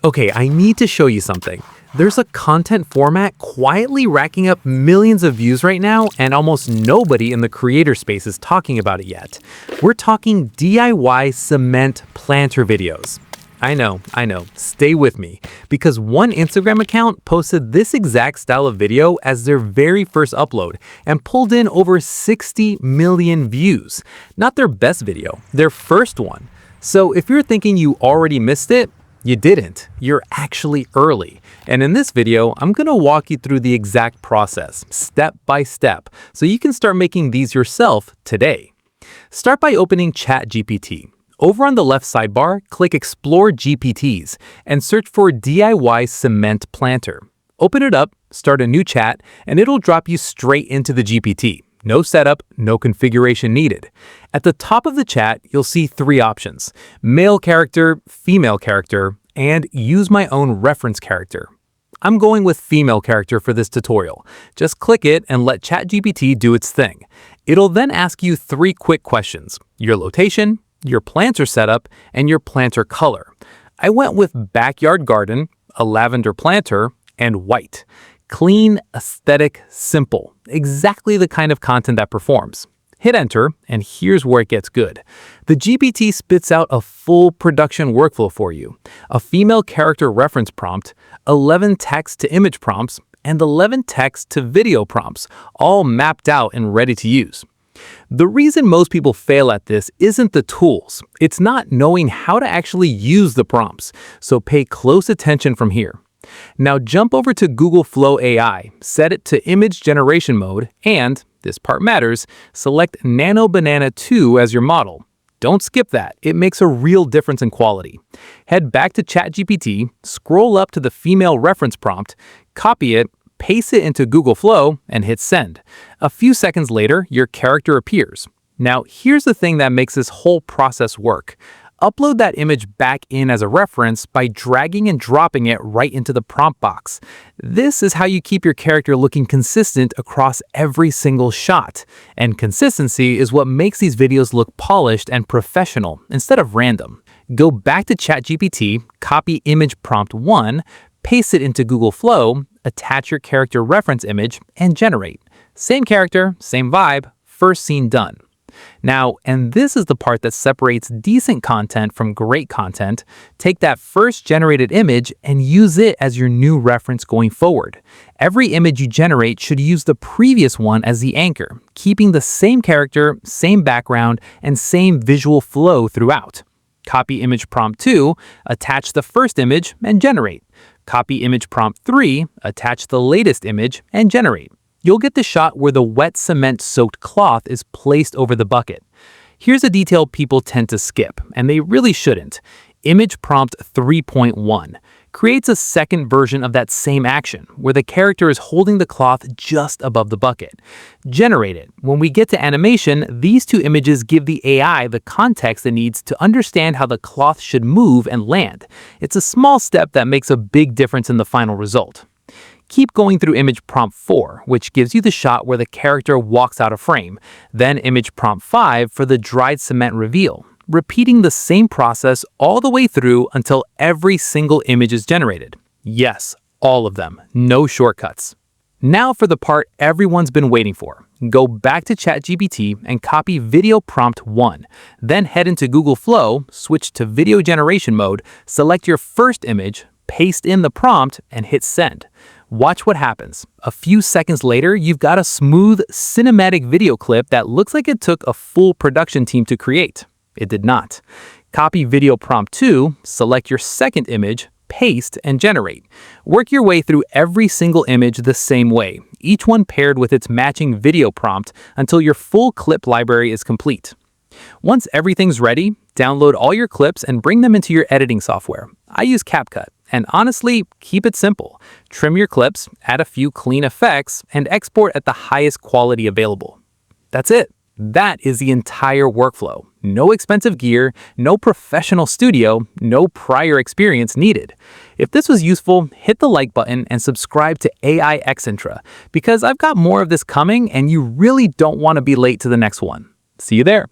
Okay, I need to show you something. There's a content format quietly racking up millions of views right now, and almost nobody in the creator space is talking about it yet. We're talking DIY cement planter videos. I know. Stay with me. Because one Instagram account posted this exact style of video as their very first upload and pulled in over 60 million views. Not their best video, their first one. So if you're thinking you already missed it, you didn't. You're actually early. And in this video, I'm gonna walk you through the exact process, step by step, so you can start making these yourself today. Start by opening ChatGPT. Over on the left sidebar, click Explore GPTs and search for DIY cement planter. Open it up, start a new chat, and it'll drop you straight into the GPT. No setup, no configuration needed. At the top of the chat, you'll see three options: male character, female character, and use my own reference character. I'm going with female character for this tutorial. Just click it and let ChatGPT do its thing. It'll then ask you three quick questions: your location, your planter setup, and your planter color. I went with backyard garden, a lavender planter, and white. Clean, aesthetic, simple. Exactly the kind of content that performs. Hit enter, and here's where it gets good. The GPT spits out a full production workflow for you. A female character reference prompt, 11 text to image prompts, and 11 text to video prompts, all mapped out and ready to use. The reason most people fail at this isn't the tools. It's not knowing how to actually use the prompts. So pay close attention from here. Now jump over to Google Flow AI, set it to image generation mode, and, this part matters, select Nano Banana 2 as your model. Don't skip that, it makes a real difference in quality. Head back to ChatGPT, scroll up to the female reference prompt, copy it, paste it into Google Flow, and hit send. A few seconds later, your character appears. Now here's the thing that makes this whole process work. Upload that image back in as a reference by dragging and dropping it right into the prompt box. This is how you keep your character looking consistent across every single shot. And consistency is what makes these videos look polished and professional instead of random. Go back to ChatGPT, copy image prompt 1, paste it into Google Flow, attach your character reference image, and generate. Same character, same vibe, first scene done. Now, and this is the part that separates decent content from great content, take that first generated image and use it as your new reference going forward. Every image you generate should use the previous one as the anchor, keeping the same character, same background, and same visual flow throughout. Copy image prompt 2, attach the first image, and generate. Copy image prompt 3, attach the latest image, and generate. You'll get the shot where the wet cement-soaked cloth is placed over the bucket. Here's a detail people tend to skip, and they really shouldn't. Image prompt 3.1 creates a second version of that same action, where the character is holding the cloth just above the bucket. Generate it. When we get to animation, these two images give the AI the context it needs to understand how the cloth should move and land. It's a small step that makes a big difference in the final result. Keep going through image prompt 4, which gives you the shot where the character walks out of frame, then image prompt 5 for the dried cement reveal, repeating the same process all the way through until every single image is generated. Yes, all of them, no shortcuts. Now for the part everyone's been waiting for. Go back to ChatGPT and copy video prompt 1, then head into Google Flow, switch to video generation mode, select your first image, paste in the prompt, and hit send. Watch what happens. A few seconds later, you've got a smooth, cinematic video clip that looks like it took a full production team to create. It did not. Copy video prompt 2, select your second image, paste, and generate. Work your way through every single image the same way, each one paired with its matching video prompt until your full clip library is complete. Once everything's ready, download all your clips and bring them into your editing software. I use CapCut. And honestly, keep it simple. Trim your clips, add a few clean effects, and export at the highest quality available. That's it. That is the entire workflow. No expensive gear, no professional studio, no prior experience needed. If this was useful, hit the like button and subscribe to AI Excentra, because I've got more of this coming and you really don't want to be late to the next one. See you there.